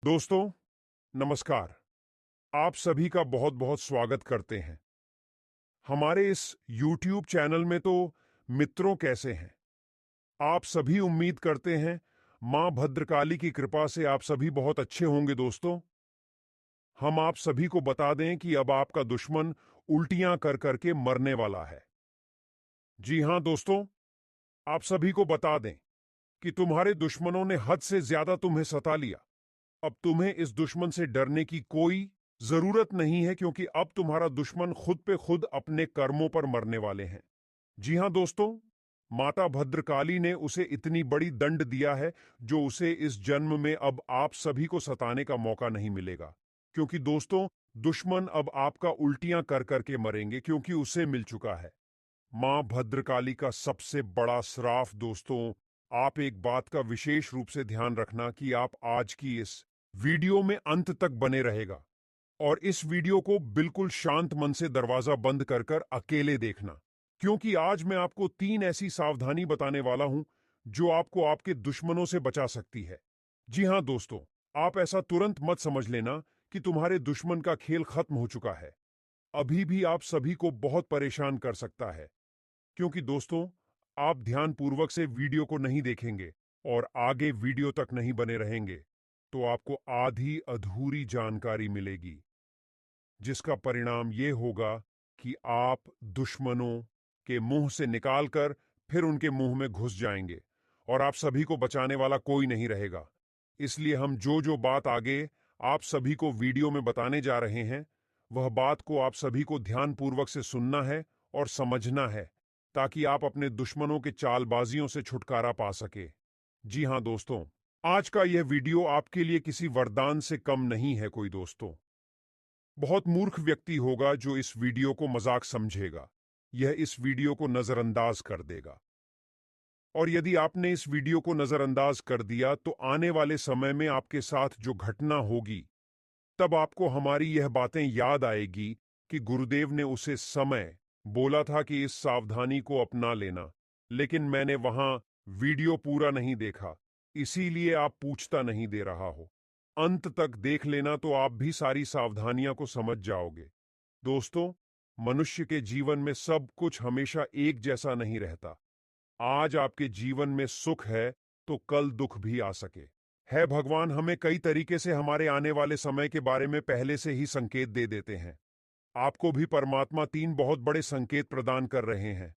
दोस्तों, नमस्कार। आप सभी का बहुत बहुत स्वागत करते हैं। हमारे इस YouTube चैनल में तो मित्रों कैसे हैं? आप सभी उम्मीद करते हैं माँ भद्रकाली की कृपा से आप सभी बहुत अच्छे होंगे दोस्तों। हम आप सभी को बता दें कि अब आपका दुश्मन उल्टियां कर करके मरने वाला है। जी हां दोस्तों, आप सभी को बता दें कि तुम्हारे दुश्मनों ने हद से ज्यादा तुम्हें सता लिया। अब तुम्हें इस दुश्मन से डरने की कोई जरूरत नहीं है, क्योंकि अब तुम्हारा दुश्मन खुद पे खुद अपने कर्मों पर मरने वाले हैं। जी हां दोस्तों, माता भद्रकाली ने उसे इतनी बड़ी दंड दिया है जो उसे इस जन्म में अब आप सभी को सताने का मौका नहीं मिलेगा। क्योंकि दोस्तों, दुश्मन अब आपका उल्टियां कर करके मरेंगे, क्योंकि उसे मिल चुका है मां भद्रकाली का सबसे बड़ा श्राप। दोस्तों, आप एक बात का विशेष रूप से ध्यान रखना कि आप आज की इस वीडियो में अंत तक बने रहेगा और इस वीडियो को बिल्कुल शांत मन से दरवाजा बंद कर कर अकेले देखना, क्योंकि आज मैं आपको 3 ऐसी सावधानी बताने वाला हूं जो आपको आपके दुश्मनों से बचा सकती है। जी हां दोस्तों, आप ऐसा तुरंत मत समझ लेना कि तुम्हारे दुश्मन का खेल खत्म हो चुका है। अभी भी आप सभी को बहुत परेशान कर सकता है, क्योंकि दोस्तों, आप ध्यानपूर्वक से वीडियो को नहीं देखेंगे और आगे वीडियो तक नहीं बने रहेंगे तो आपको आधी अधूरी जानकारी मिलेगी, जिसका परिणाम ये होगा कि आप दुश्मनों के मुंह से निकालकर फिर उनके मुंह में घुस जाएंगे और आप सभी को बचाने वाला कोई नहीं रहेगा। इसलिए हम जो जो बात आगे आप सभी को वीडियो में बताने जा रहे हैं, वह बात को आप सभी को ध्यानपूर्वक से सुनना है और समझना है, ताकि आप अपने दुश्मनों के चालबाजियों से छुटकारा पा सके। जी हां दोस्तों, आज का यह वीडियो आपके लिए किसी वरदान से कम नहीं है कोई दोस्तों। बहुत मूर्ख व्यक्ति होगा जो इस वीडियो को मजाक समझेगा। यह इस वीडियो को नजरअंदाज कर देगा। और यदि आपने इस वीडियो को नजरअंदाज कर दिया तो आने वाले समय में आपके साथ जो घटना होगी, तब आपको हमारी यह बातें याद आएगी कि गुरुदेव ने उसे समय बोला था कि इस सावधानी को अपना लेना, लेकिन मैंने वहां वीडियो पूरा नहीं देखा, इसीलिए आप पूछता नहीं दे रहा हो। अंत तक देख लेना तो आप भी सारी सावधानियां को समझ जाओगे। दोस्तों, मनुष्य के जीवन में सब कुछ हमेशा एक जैसा नहीं रहता। आज आपके जीवन में सुख है तो कल दुख भी आ सके। है भगवान हमें कई तरीके से हमारे आने वाले समय के बारे में पहले से ही संकेत दे देते हैं। आपको भी परमात्मा 3 बहुत बड़े संकेत प्रदान कर रहे हैं,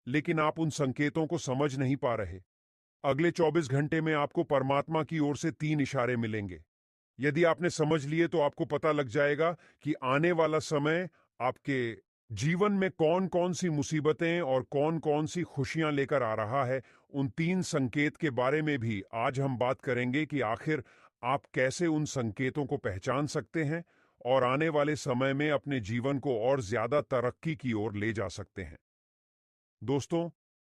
लेकिन आप उन संकेतों को समझ नहीं पा रहे। अगले 24 घंटे में आपको परमात्मा की ओर से 3 इशारे मिलेंगे। यदि आपने समझ लिए तो आपको पता लग जाएगा कि आने वाला समय आपके जीवन में कौन कौन सी मुसीबतें और कौन कौन सी खुशियां लेकर आ रहा है। उन 3 संकेत के बारे में भी आज हम बात करेंगे कि आखिर आप कैसे उन संकेतों को पहचान सकते हैं और आने वाले समय में अपने जीवन को और ज्यादा तरक्की की ओर ले जा सकते हैं। दोस्तों,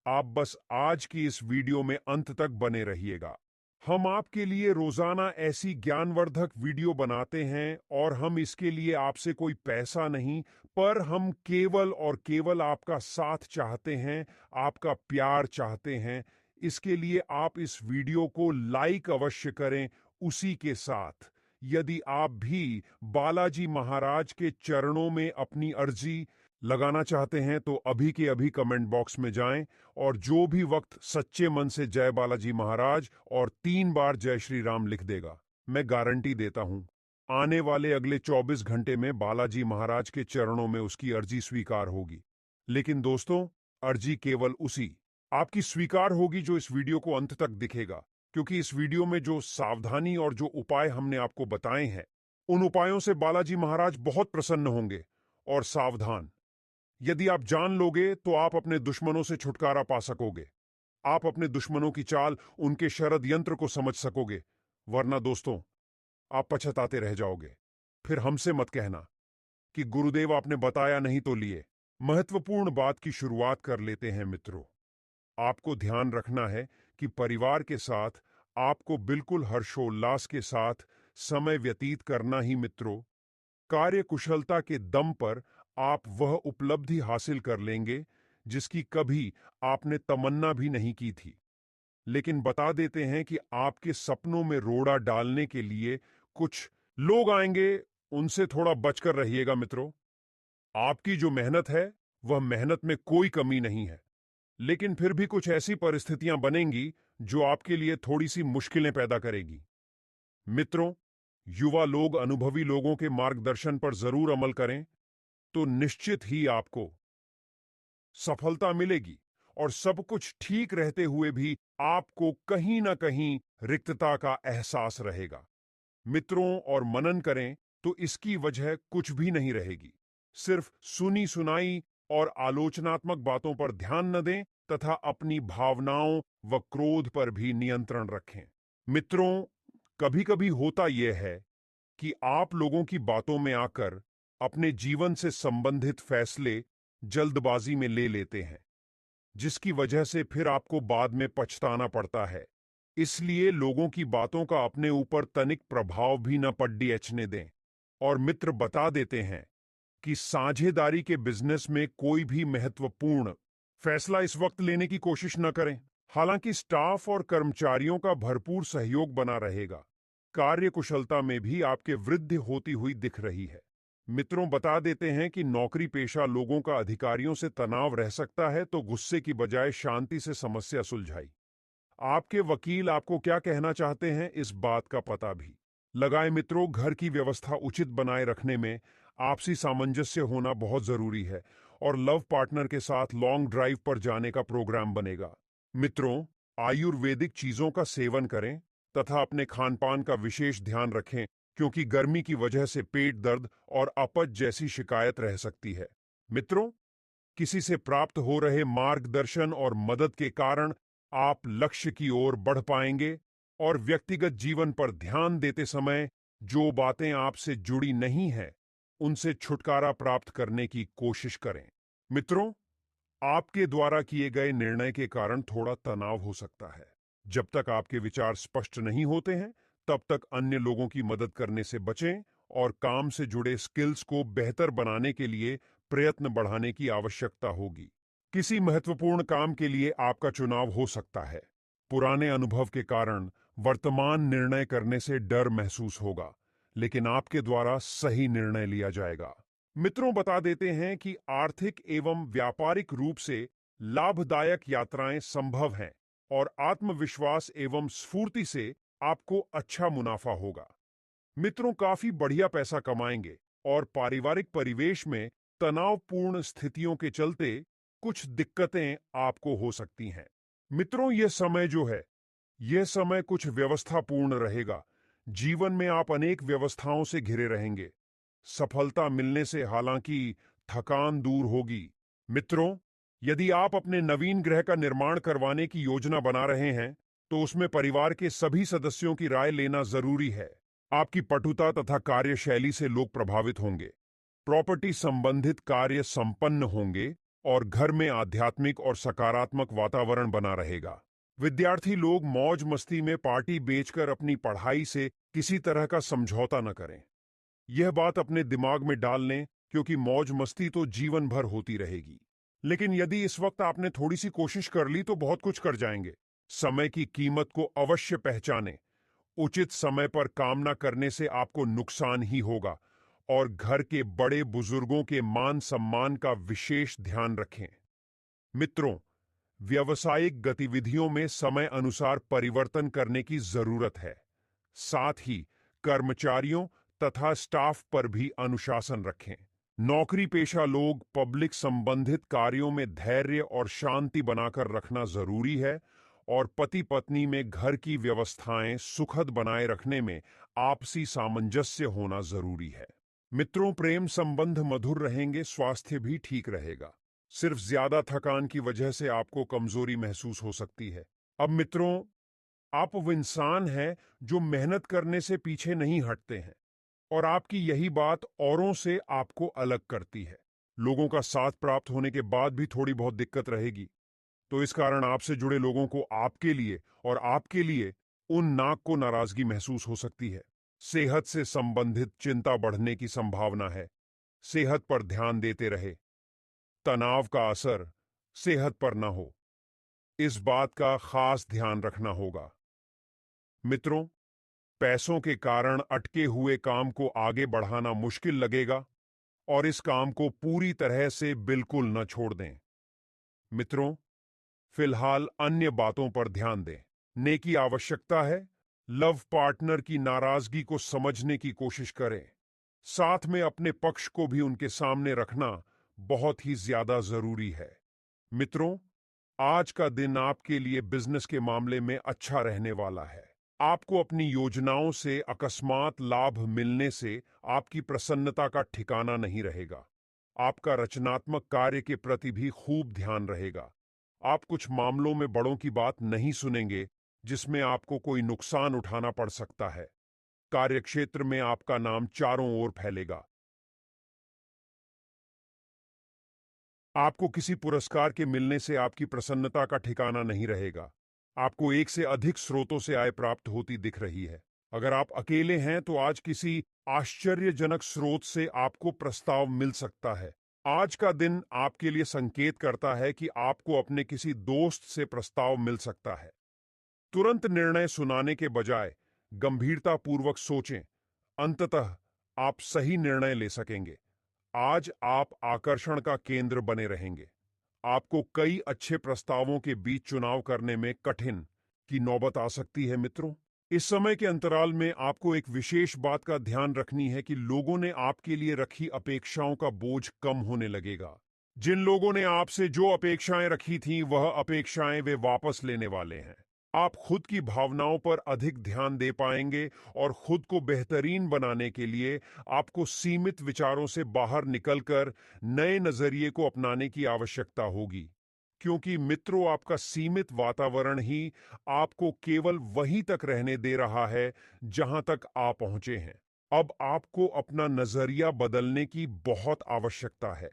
आप बस आज की इस वीडियो में अंत तक बने रहिएगा। हम आपके लिए रोजाना ऐसी ज्ञानवर्धक वीडियो बनाते हैं और हम इसके लिए आपसे कोई पैसा नहीं, पर हम केवल और केवल आपका साथ चाहते हैं, आपका प्यार चाहते हैं। इसके लिए आप इस वीडियो को लाइक अवश्य करें। उसी के साथ यदि आप भी बालाजी महाराज के चरणों में अपनी अर्जी लगाना चाहते हैं तो अभी के अभी कमेंट बॉक्स में जाएं और जो भी वक्त सच्चे मन से जय बालाजी महाराज और 3 बार जय श्री राम लिख देगा, मैं गारंटी देता हूं आने वाले अगले 24 घंटे में बालाजी महाराज के चरणों में उसकी अर्जी स्वीकार होगी। लेकिन दोस्तों, अर्जी केवल उसी आपकी स्वीकार होगी जो इस वीडियो को अंत तक दिखेगा, क्योंकि इस वीडियो में जो सावधानी और जो उपाय हमने आपको बताए हैं, उन उपायों से बालाजी महाराज बहुत प्रसन्न होंगे। और सावधान, यदि आप जान लोगे तो आप अपने दुश्मनों से छुटकारा पा सकोगे। आप अपने दुश्मनों की चाल, उनके षड्यंत्र को समझ सकोगे। वरना दोस्तों, आप पछताते रह जाओगे। फिर हमसे मत कहना कि गुरुदेव आपने बताया नहीं तो लिए। महत्वपूर्ण बात की शुरुआत कर लेते हैं मित्रों। आपको ध्यान रखना है कि परिवार के साथ आपको बिल्कुल हर्षोल्लास के साथ समय व्यतीत करना ही मित्रों। कार्य कुशलता के दम पर आप वह उपलब्धि हासिल कर लेंगे जिसकी कभी आपने तमन्ना भी नहीं की थी। लेकिन बता देते हैं कि आपके सपनों में रोड़ा डालने के लिए कुछ लोग आएंगे, उनसे थोड़ा बचकर रहिएगा मित्रों। आपकी जो मेहनत है, वह मेहनत में कोई कमी नहीं है, लेकिन फिर भी कुछ ऐसी परिस्थितियां बनेंगी जो आपके लिए थोड़ी सी मुश्किलें पैदा करेगी। मित्रों, युवा लोग अनुभवी लोगों के मार्गदर्शन पर जरूर अमल करें, तो निश्चित ही आपको सफलता मिलेगी। और सब कुछ ठीक रहते हुए भी आपको कहीं ना कहीं रिक्तता का एहसास रहेगा। मित्रों, और मनन करें तो इसकी वजह कुछ भी नहीं रहेगी। सिर्फ सुनी सुनाई और आलोचनात्मक बातों पर ध्यान न दें तथा अपनी भावनाओं व क्रोध पर भी नियंत्रण रखें। मित्रों, कभी कभी होता यह है कि आप लोगों की बातों में आकर अपने जीवन से संबंधित फैसले जल्दबाजी में ले लेते हैं, जिसकी वजह से फिर आपको बाद में पछताना पड़ता है। इसलिए लोगों की बातों का अपने ऊपर तनिक प्रभाव भी न पड़ने दें। और मित्र बता देते हैं कि साझेदारी के बिजनेस में कोई भी महत्वपूर्ण फैसला इस वक्त लेने की कोशिश न करें। हालांकि स्टाफ और कर्मचारियों का भरपूर सहयोग बना रहेगा। कार्यकुशलता में भी आपके वृद्धि होती हुई दिख रही है। मित्रों बता देते हैं कि नौकरी पेशा लोगों का अधिकारियों से तनाव रह सकता है, तो गुस्से की बजाय शांति से समस्या सुलझाई। आपके वकील आपको क्या कहना चाहते हैं, इस बात का पता भी लगाए। मित्रों, घर की व्यवस्था उचित बनाए रखने में आपसी सामंजस्य होना बहुत जरूरी है। और लव पार्टनर के साथ लॉन्ग ड्राइव पर जाने का प्रोग्राम बनेगा। मित्रों, आयुर्वेदिक चीजों का सेवन करें तथा अपने खान पान का विशेष ध्यान रखें, क्योंकि गर्मी की वजह से पेट दर्द और अपच जैसी शिकायत रह सकती है। मित्रों, किसी से प्राप्त हो रहे मार्गदर्शन और मदद के कारण आप लक्ष्य की ओर बढ़ पाएंगे। और व्यक्तिगत जीवन पर ध्यान देते समय जो बातें आपसे जुड़ी नहीं हैं, उनसे छुटकारा प्राप्त करने की कोशिश करें। मित्रों, आपके द्वारा किए गए निर्णय के कारण थोड़ा तनाव हो सकता है। जब तक आपके विचार स्पष्ट नहीं होते हैं, तब तक अन्य लोगों की मदद करने से बचें और काम से जुड़े स्किल्स को बेहतर बनाने के लिए प्रयत्न बढ़ाने की आवश्यकता होगी। किसी महत्वपूर्ण काम के लिए आपका चुनाव हो सकता है। पुराने अनुभव के कारण वर्तमान निर्णय करने से डर महसूस होगा, लेकिन आपके द्वारा सही निर्णय लिया जाएगा। मित्रों बता देते हैं कि आर्थिक एवं व्यापारिक रूप से लाभदायक यात्राएं संभव हैं और आत्मविश्वास एवं स्फूर्ति से आपको अच्छा मुनाफा होगा। मित्रों, काफी बढ़िया पैसा कमाएंगे और पारिवारिक परिवेश में तनावपूर्ण स्थितियों के चलते कुछ दिक्कतें आपको हो सकती हैं। मित्रों, यह समय जो है, यह समय कुछ व्यवस्थापूर्ण रहेगा। जीवन में आप अनेक व्यवस्थाओं से घिरे रहेंगे। सफलता मिलने से हालांकि थकान दूर होगी। मित्रों, यदि आप अपने नवीन गृह का निर्माण करवाने की योजना बना रहे हैं, तो उसमें परिवार के सभी सदस्यों की राय लेना जरूरी है। आपकी पटुता तथा कार्यशैली से लोग प्रभावित होंगे। प्रॉपर्टी संबंधित कार्य संपन्न होंगे और घर में आध्यात्मिक और सकारात्मक वातावरण बना रहेगा। विद्यार्थी लोग मौज मस्ती में पार्टी बेचकर अपनी पढ़ाई से किसी तरह का समझौता न करें। यह बात अपने दिमाग में डाल लें, क्योंकि मौज मस्ती तो जीवन भर होती रहेगी। लेकिन यदि इस वक्त आपने थोड़ी सी कोशिश कर ली तो बहुत कुछ कर जाएंगे। समय की कीमत को अवश्य पहचानें। उचित समय पर काम न करने से आपको नुकसान ही होगा। और घर के बड़े बुजुर्गों के मान सम्मान का विशेष ध्यान रखें। मित्रों, व्यावसायिक गतिविधियों में समय अनुसार परिवर्तन करने की जरूरत है। साथ ही कर्मचारियों तथा स्टाफ पर भी अनुशासन रखें। नौकरी पेशा लोग पब्लिक संबंधित कार्यों में धैर्य और शांति बनाकर रखना जरूरी है। और पति पत्नी में घर की व्यवस्थाएं सुखद बनाए रखने में आपसी सामंजस्य होना जरूरी है। मित्रों, प्रेम संबंध मधुर रहेंगे, स्वास्थ्य भी ठीक रहेगा। सिर्फ ज्यादा थकान की वजह से आपको कमजोरी महसूस हो सकती है। अब मित्रों, आप वो इंसान हैं जो मेहनत करने से पीछे नहीं हटते हैं, और आपकी यही बात औरों से आपको अलग करती है। लोगों का साथ प्राप्त होने के बाद भी थोड़ी बहुत दिक्कत रहेगी, तो इस कारण आपसे जुड़े लोगों को आपके लिए उन नाक को नाराजगी महसूस हो सकती है। सेहत से संबंधित चिंता बढ़ने की संभावना है। सेहत पर ध्यान देते रहे। तनाव का असर सेहत पर न हो, इस बात का खास ध्यान रखना होगा। मित्रों, पैसों के कारण अटके हुए काम को आगे बढ़ाना मुश्किल लगेगा और इस काम को पूरी तरह से बिल्कुल न छोड़ दें। मित्रों, फिलहाल अन्य बातों पर ध्यान दें। नेकी आवश्यकता है। लव पार्टनर की नाराजगी को समझने की कोशिश करें। साथ में अपने पक्ष को भी उनके सामने रखना बहुत ही ज्यादा जरूरी है। मित्रों, आज का दिन आपके लिए बिजनेस के मामले में अच्छा रहने वाला है। आपको अपनी योजनाओं से अकस्मात लाभ मिलने से आपकी प्रसन्नता का ठिकाना नहीं रहेगा। आपका रचनात्मक कार्य के प्रति भी खूब ध्यान रहेगा। आप कुछ मामलों में बड़ों की बात नहीं सुनेंगे जिसमें आपको कोई नुकसान उठाना पड़ सकता है। कार्यक्षेत्र में आपका नाम चारों ओर फैलेगा। आपको किसी पुरस्कार के मिलने से आपकी प्रसन्नता का ठिकाना नहीं रहेगा। आपको एक से अधिक स्रोतों से आय प्राप्त होती दिख रही है। अगर आप अकेले हैं तो आज किसी आश्चर्यजनक स्रोत से आपको प्रस्ताव मिल सकता है। आज का दिन आपके लिए संकेत करता है कि आपको अपने किसी दोस्त से प्रस्ताव मिल सकता है। तुरंत निर्णय सुनाने के बजाय गंभीरतापूर्वक सोचें। अंततः आप सही निर्णय ले सकेंगे। आज आप आकर्षण का केंद्र बने रहेंगे। आपको कई अच्छे प्रस्तावों के बीच चुनाव करने में कठिन की नौबत आ सकती है। मित्रों, इस समय के अंतराल में आपको एक विशेष बात का ध्यान रखनी है कि लोगों ने आपके लिए रखी अपेक्षाओं का बोझ कम होने लगेगा। जिन लोगों ने आपसे जो अपेक्षाएं रखी थीं, वह अपेक्षाएं वे वापस लेने वाले हैं। आप खुद की भावनाओं पर अधिक ध्यान दे पाएंगे और खुद को बेहतरीन बनाने के लिए आपको सीमित विचारों से बाहर निकलकर नए नजरिए को अपनाने की आवश्यकता होगी। क्योंकि मित्रों, आपका सीमित वातावरण ही आपको केवल वहीं तक रहने दे रहा है जहां तक आप पहुंचे हैं। अब आपको अपना नजरिया बदलने की बहुत आवश्यकता है।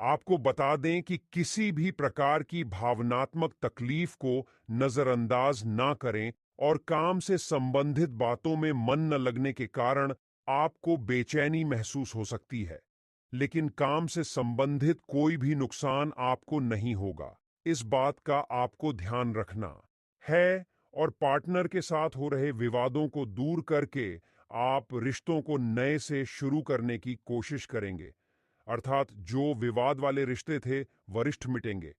आपको बता दें कि किसी भी प्रकार की भावनात्मक तकलीफ को नजरअंदाज ना करें और काम से संबंधित बातों में मन न लगने के कारण आपको बेचैनी महसूस हो सकती है। लेकिन काम से संबंधित कोई भी नुकसान आपको नहीं होगा। इस बात का आपको ध्यान रखना है और पार्टनर के साथ हो रहे विवादों को दूर करके आप रिश्तों को नए से शुरू करने की कोशिश करेंगे। अर्थात जो विवाद वाले रिश्ते थे, वरिष्ठ मिटेंगे।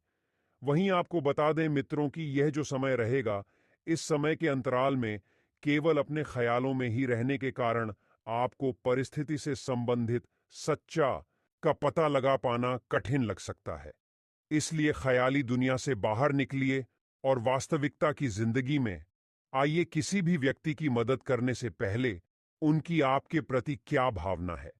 वहीं आपको बता दें मित्रों कि यह जो समय रहेगा, इस समय के अंतराल में केवल अपने ख्यालों में ही रहने के कारण आपको परिस्थिति से संबंधित सच्चा का पता लगा पाना कठिन लग सकता है। इसलिए ख्याली दुनिया से बाहर निकलिए और वास्तविकता की जिंदगी में आइए। किसी भी व्यक्ति की मदद करने से पहले उनकी आपके प्रति क्या भावना है,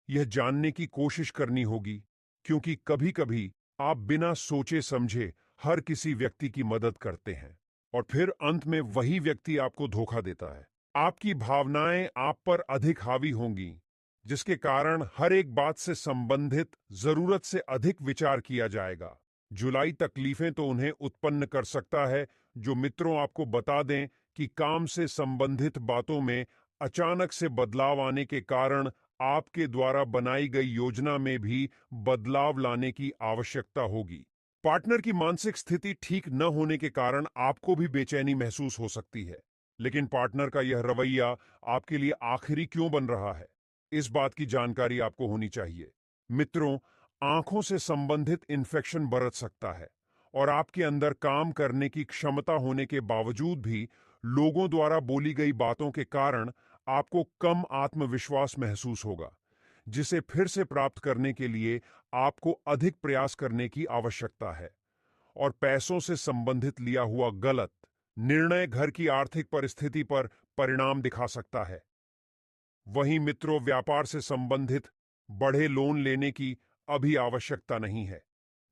यह जानने की कोशिश करनी होगी। क्योंकि कभी-कभी आप बिना सोचे समझे हर किसी व्यक्ति की मदद करते हैं और फिर अंत में वही व्यक्ति आपको धोखा देता है। आपकी भावनाएं आप पर अधिक हावी होंगी, जिसके कारण हर एक बात से संबंधित जरूरत से अधिक विचार किया जाएगा। जुलाई तकलीफें तो उन्हें उत्पन्न कर सकता है जो मित्रों आपको बता दें कि काम से संबंधित बातों में अचानक से बदलाव आने के कारण आपके द्वारा बनाई गई योजना में भी बदलाव लाने की आवश्यकता होगी। पार्टनर की मानसिक स्थिति ठीक न होने के कारण आपको भी बेचैनी महसूस हो सकती है। लेकिन पार्टनर का यह रवैया आपके लिए आखिरी क्यों बन रहा है, इस बात की जानकारी आपको होनी चाहिए। मित्रों, आंखों से संबंधित इन्फेक्शन बरत सकता है और आपके अंदर काम करने की क्षमता होने के बावजूद भी लोगों द्वारा बोली गई बातों के कारण आपको कम आत्मविश्वास महसूस होगा, जिसे फिर से प्राप्त करने के लिए आपको अधिक प्रयास करने की आवश्यकता है। और पैसों से संबंधित लिया हुआ गलत निर्णय घर की आर्थिक परिस्थिति पर परिणाम दिखा सकता है। वहीं मित्रों, व्यापार से संबंधित बड़े लोन लेने की अभी आवश्यकता नहीं है।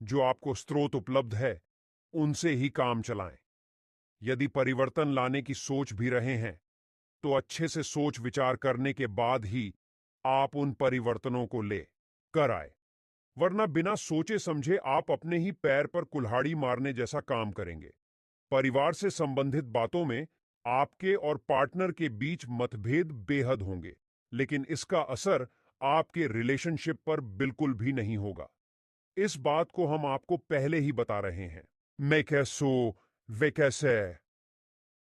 जो आपको स्रोत उपलब्ध है, उनसे ही काम चलाएं। यदि परिवर्तन लाने की सोच भी रहे हैं, तो अच्छे से सोच विचार करने के बाद ही आप उन परिवर्तनों को ले कर आए। वरना बिना सोचे समझे आप अपने ही पैर पर कुल्हाड़ी मारने जैसा काम करेंगे। परिवार से संबंधित बातों में आपके और पार्टनर के बीच मतभेद बेहद होंगे, लेकिन इसका असर आपके रिलेशनशिप पर बिल्कुल भी नहीं होगा। इस बात को हम आपको पहले ही बता रहे हैं। मैं कैसो वे कैसे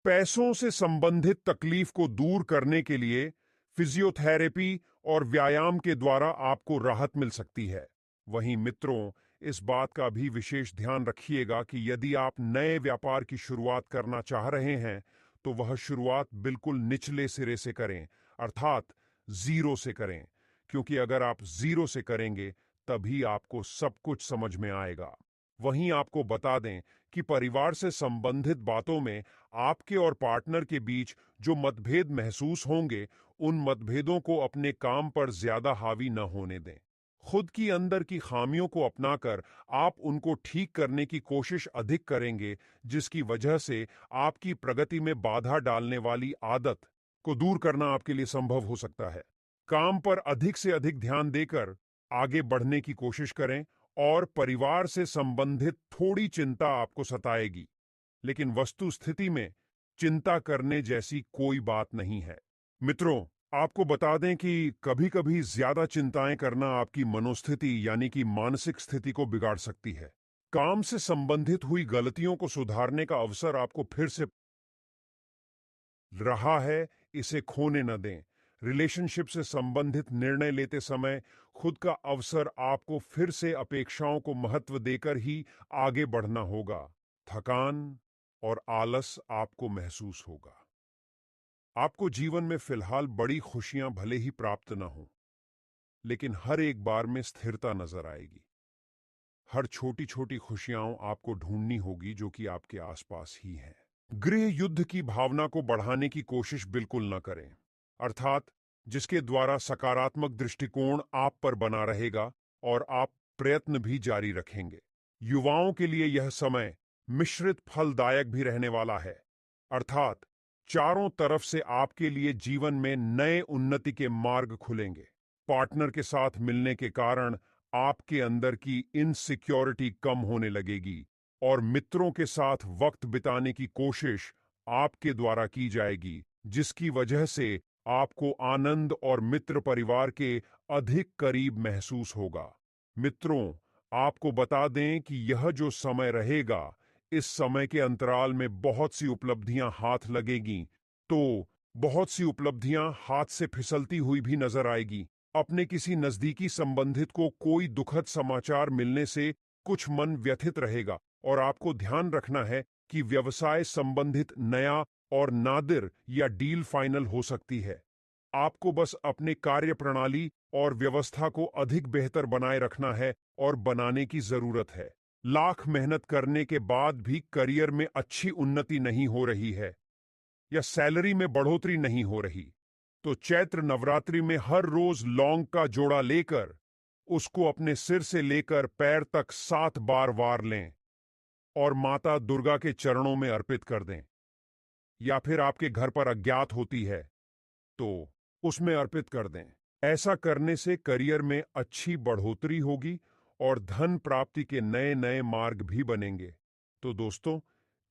पैसों से संबंधित तकलीफ को दूर करने के लिए फिजियोथेरेपी और व्यायाम के द्वारा आपको राहत मिल सकती है। वहीं मित्रों, इस बात का भी विशेष ध्यान रखिएगा कि यदि आप नए व्यापार की शुरुआत करना चाह रहे हैं तो वह शुरुआत बिल्कुल निचले सिरे से करें, अर्थात जीरो से करें, क्योंकि अगर आप जीरो से करेंगे तभी आपको सब कुछ समझ में आएगा। वहीं आपको बता दें कि परिवार से संबंधित बातों में आपके और पार्टनर के बीच जो मतभेद महसूस होंगे, उन मतभेदों को अपने काम पर ज्यादा हावी न होने दें। खुद की अंदर की खामियों को अपनाकर आप उनको ठीक करने की कोशिश अधिक करेंगे, जिसकी वजह से आपकी प्रगति में बाधा डालने वाली आदत को दूर करना आपके लिए संभव हो सकता है। काम पर अधिक से अधिक ध्यान देकर आगे बढ़ने की कोशिश करें और परिवार से संबंधित थोड़ी चिंता आपको सताएगी, लेकिन वस्तु स्थिति में चिंता करने जैसी कोई बात नहीं है। मित्रों, आपको बता दें कि कभी-कभी ज्यादा चिंताएं करना आपकी मनोस्थिति यानी कि मानसिक स्थिति को बिगाड़ सकती है। काम से संबंधित हुई गलतियों को सुधारने का अवसर आपको फिर से रहा है, इसे खोने न दें। रिलेशनशिप से संबंधित निर्णय लेते समय खुद का अवसर आपको फिर से अपेक्षाओं को महत्व देकर ही आगे बढ़ना होगा। थकान और आलस आपको महसूस होगा। आपको जीवन में फिलहाल बड़ी खुशियां भले ही प्राप्त न हो, लेकिन हर एक बार में स्थिरता नजर आएगी। हर छोटी छोटी खुशियां आपको ढूंढनी होगी जो कि आपके आसपास ही हैं। गृह युद्ध की भावना को बढ़ाने की कोशिश बिल्कुल न करें, अर्थात जिसके द्वारा सकारात्मक दृष्टिकोण आप पर बना रहेगा और आप प्रयत्न भी जारी रखेंगे। युवाओं के लिए यह समय मिश्रित फलदायक भी रहने वाला है, अर्थात चारों तरफ से आपके लिए जीवन में नए उन्नति के मार्ग खुलेंगे। पार्टनर के साथ मिलने के कारण आपके अंदर की इनसिक्योरिटी कम होने लगेगी और मित्रों के साथ वक्त बिताने की कोशिश आपके द्वारा की जाएगी, जिसकी वजह से आपको आनंद और मित्र परिवार के अधिक करीब महसूस होगा। मित्रों, आपको बता दें कि यह जो समय रहेगा, इस समय के अंतराल में बहुत सी उपलब्धियां हाथ लगेगी, तो बहुत सी उपलब्धियां हाथ से फिसलती हुई भी नजर आएगी। अपने किसी नजदीकी संबंधित को कोई दुखद समाचार मिलने से कुछ मन व्यथित रहेगा और आपको ध्यान रखना है कि व्यवसाय संबंधित नया और नादिर या डील फाइनल हो सकती है। आपको बस अपने कार्य प्रणाली और व्यवस्था को अधिक बेहतर बनाए रखना है और बनाने की जरूरत है। लाख मेहनत करने के बाद भी करियर में अच्छी उन्नति नहीं हो रही है या सैलरी में बढ़ोतरी नहीं हो रही, तो चैत्र नवरात्रि में हर रोज लौंग का जोड़ा लेकर उसको अपने सिर से लेकर पैर तक 7 बार वार लें और माता दुर्गा के चरणों में अर्पित कर दें। या फिर आपके घर पर अज्ञात होती है तो उसमें अर्पित कर दें। ऐसा करने से करियर में अच्छी बढ़ोतरी होगी और धन प्राप्ति के नए नए मार्ग भी बनेंगे। तो दोस्तों,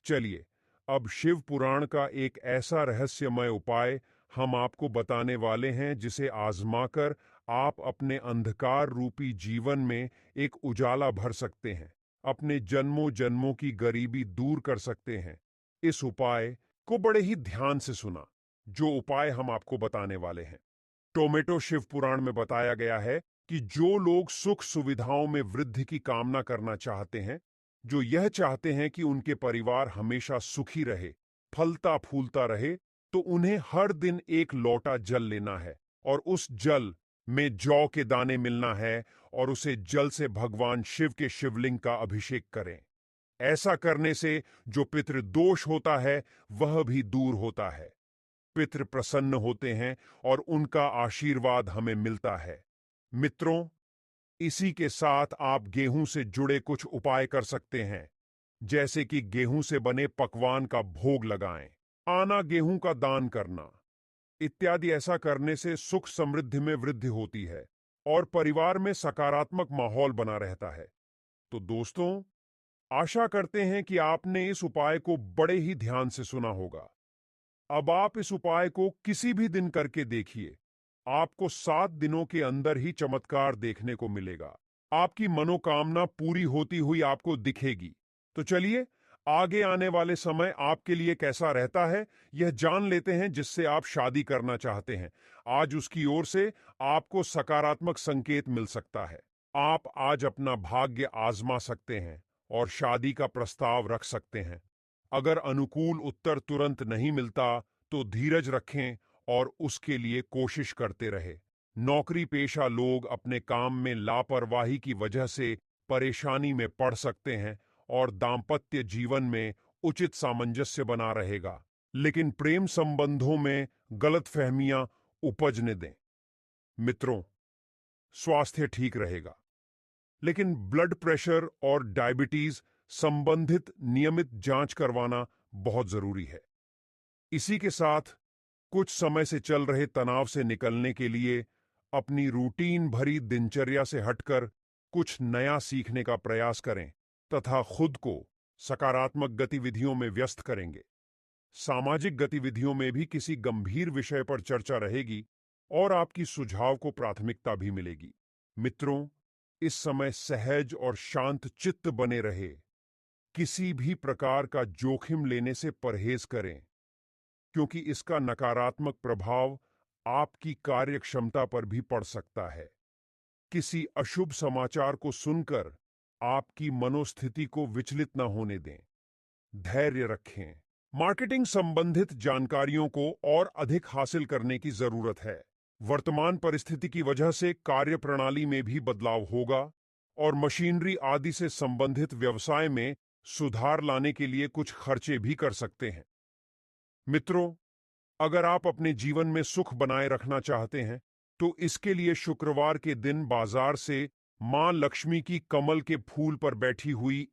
चलिए अब शिव पुराण का एक ऐसा रहस्यमय उपाय हम आपको बताने वाले हैं जिसे आजमाकर आप अपने अंधकार रूपी जीवन में एक उजाला भर सकते हैं, अपने जन्मों जन्मों की गरीबी दूर कर सकते हैं। इस उपाय को बड़े ही ध्यान से सुना। जो उपाय हम आपको बताने वाले हैं, टोमेटो शिव पुराण में बताया गया है कि जो लोग सुख सुविधाओं में वृद्धि की कामना करना चाहते हैं, जो यह चाहते हैं कि उनके परिवार हमेशा सुखी रहे, फलता फूलता रहे, तो उन्हें हर दिन एक लोटा जल लेना है और उस जल में जौ के दाने मिलना है और उसे जल से भगवान शिव के शिवलिंग का अभिषेक करें। ऐसा करने से जो पितृदोष होता है वह भी दूर होता है, पितृ प्रसन्न होते हैं और उनका आशीर्वाद हमें मिलता है। मित्रों, इसी के साथ आप गेहूं से जुड़े कुछ उपाय कर सकते हैं, जैसे कि गेहूं से बने पकवान का भोग लगाएं, आना गेहूं का दान करना इत्यादि। ऐसा करने से सुख समृद्धि में वृद्धि होती है और परिवार में सकारात्मक माहौल बना रहता है। तो दोस्तों, आशा करते हैं कि आपने इस उपाय को बड़े ही ध्यान से सुना होगा। अब आप इस उपाय को किसी भी दिन करके देखिए, आपको 7 दिनों के अंदर ही चमत्कार देखने को मिलेगा। आपकी मनोकामना पूरी होती हुई आपको दिखेगी। तो चलिए आगे आने वाले समय आपके लिए कैसा रहता है, यह जान लेते हैं जिससे आप शादी करना चाहते हैं। आज उसकी ओर से आपको सकारात्मक संकेत मिल सकता है। आप आज अपना भाग्य आजमा सकते हैं और शादी का प्रस्ताव रख सकते हैं। अगर अनुकूल उत्तर तुरंत नहीं मिलता, तो धीरज रखें और उसके लिए कोशिश करते रहे। नौकरी पेशा लोग अपने काम में लापरवाही की वजह से परेशानी में पड़ सकते हैं और दांपत्य जीवन में उचित सामंजस्य बना रहेगा। लेकिन प्रेम संबंधों में गलतफहमियां उपजने दें। मित्रों, स्वास्थ्य ठीक रहेगा, लेकिन ब्लड प्रेशर और डायबिटीज संबंधित नियमित जांच करवाना बहुत जरूरी है। इसी के साथ कुछ समय से चल रहे तनाव से निकलने के लिए अपनी रूटीन भरी दिनचर्या से हटकर कुछ नया सीखने का प्रयास करें तथा खुद को सकारात्मक गतिविधियों में व्यस्त करेंगे। सामाजिक गतिविधियों में भी किसी गंभीर विषय पर चर्चा रहेगी और आपकी सुझाव को प्राथमिकता भी मिलेगी। मित्रों, इस समय सहज और शांत चित्त बने रहे। किसी भी प्रकार का जोखिम लेने से परहेज करें, क्योंकि इसका नकारात्मक प्रभाव आपकी कार्यक्षमता पर भी पड़ सकता है। किसी अशुभ समाचार को सुनकर आपकी मनोस्थिति को विचलित न होने दें। धैर्य रखें। मार्केटिंग संबंधित जानकारियों को और अधिक हासिल करने की जरूरत है। वर्तमान परिस्थिति की वजह से कार्यप्रणाली में भी बदलाव होगा और मशीनरी आदि से संबंधित व्यवसाय में सुधार लाने के लिए कुछ खर्चे भी कर सकते हैं। मित्रों, अगर आप अपने जीवन में सुख बनाए रखना चाहते हैं, तो इसके लिए शुक्रवार के दिन बाजार से मां लक्ष्मी की कमल के फूल पर बैठी हुई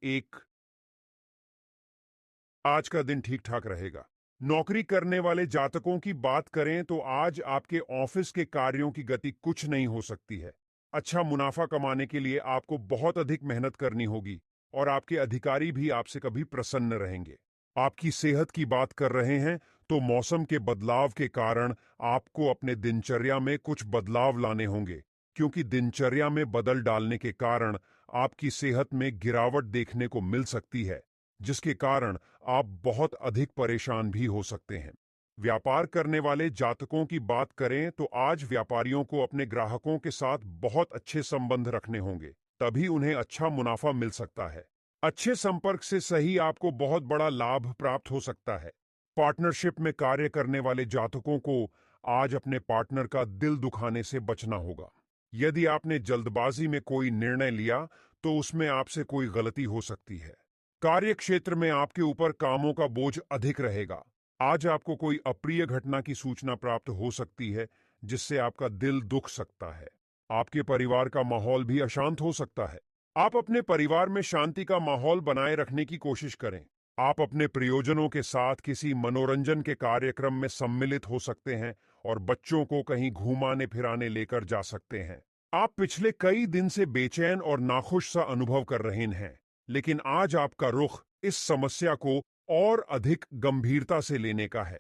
आज का दिन ठीक ठाक रहेगा। नौकरी करने वाले जातकों की बात करें तो आज आपके ऑफिस के कार्यों की गति कुछ नहीं हो सकती है। अच्छा मुनाफा कमाने के लिए आपको बहुत अधिक मेहनत करनी होगी और आपके अधिकारी भी आपसे कभी प्रसन्न रहेंगे। आपकी सेहत की बात कर रहे हैं तो मौसम के बदलाव के कारण आपको अपने दिनचर्या में कुछ बदलाव लाने होंगे, क्योंकि दिनचर्या में बदल डालने के कारण आपकी सेहत में गिरावट देखने को मिल सकती है, जिसके कारण आप बहुत अधिक परेशान भी हो सकते हैं। व्यापार करने वाले जातकों की बात करें तो आज व्यापारियों को अपने ग्राहकों के साथ बहुत अच्छे संबंध रखने होंगे, तभी उन्हें अच्छा मुनाफा मिल सकता है। अच्छे संपर्क से सही आपको बहुत बड़ा लाभ प्राप्त हो सकता है। पार्टनरशिप में कार्य करने वाले जातकों को आज अपने पार्टनर का दिल दुखाने से बचना होगा। यदि आपने जल्दबाजी में कोई निर्णय लिया तो उसमें आपसे कोई गलती हो सकती है। कार्य क्षेत्र में आपके ऊपर कामों का बोझ अधिक रहेगा। आज आपको कोई अप्रिय घटना की सूचना प्राप्त हो सकती है, जिससे आपका दिल दुख सकता है। आपके परिवार का माहौल भी अशांत हो सकता है। आप अपने परिवार में शांति का माहौल बनाए रखने की कोशिश करें। आप अपने प्रियजनों के साथ किसी मनोरंजन के कार्यक्रम में सम्मिलित हो सकते हैं और बच्चों को कहीं घुमाने फिराने लेकर जा सकते हैं। आप पिछले कई दिन से बेचैन और नाखुश सा अनुभव कर रहे हैं, लेकिन आज आपका रुख इस समस्या को और अधिक गंभीरता से लेने का है।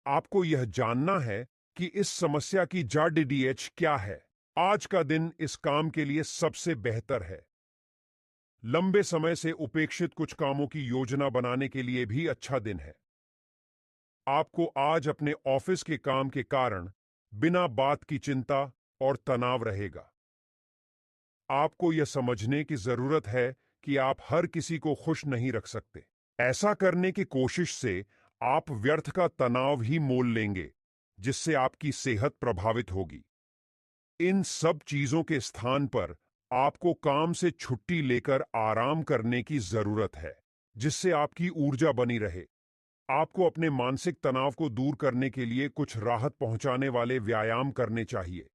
आपको यह जानना है कि इस समस्या की जड़ क्या है। आज का दिन इस काम के लिए सबसे बेहतर है। लंबे समय से उपेक्षित कुछ कामों की योजना बनाने के लिए भी अच्छा दिन है। आपको आज अपने ऑफिस के काम के कारण बिना बात की चिंता और तनाव रहेगा। आपको यह समझने की जरूरत है कि आप हर किसी को खुश नहीं रख सकते। ऐसा करने की कोशिश से आप व्यर्थ का तनाव ही मोल लेंगे, जिससे आपकी सेहत प्रभावित होगी। इन सब चीजों के स्थान पर आपको काम से छुट्टी लेकर आराम करने की जरूरत है, जिससे आपकी ऊर्जा बनी रहे। आपको अपने मानसिक तनाव को दूर करने के लिए कुछ राहत पहुंचाने वाले व्यायाम करने चाहिए।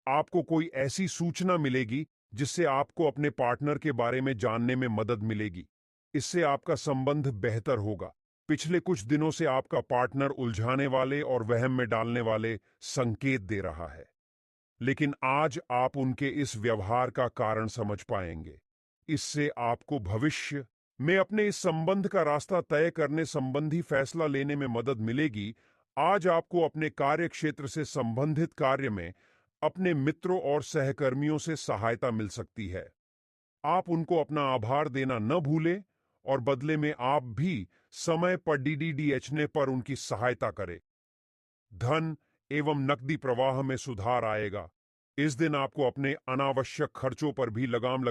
आपको कोई ऐसी सूचना मिलेगी जिससे आपको अपने पार्टनर के बारे में जानने में मदद मिलेगी। इससे आपका संबंध बेहतर होगा। पिछले कुछ दिनों से आपका पार्टनर उलझाने वाले और वहम में डालने वाले संकेत दे रहा है, लेकिन आज आप उनके इस व्यवहार का कारण समझ पाएंगे। इससे आपको भविष्य में अपने इस संबंध का रास्ता तय करने संबंधी फैसला लेने में मदद मिलेगी। आज आपको अपने कार्य क्षेत्र से संबंधित कार्य में अपने मित्रों और सहकर्मियों से सहायता मिल सकती है। आप उनको अपना आभार देना न भूलें और बदले में आप भी समय पर डीडीडीएचने पर उनकी सहायता करें। धन एवं नकदी प्रवाह में सुधार आएगा। इस दिन आपको अपने अनावश्यक खर्चों पर भी लगाम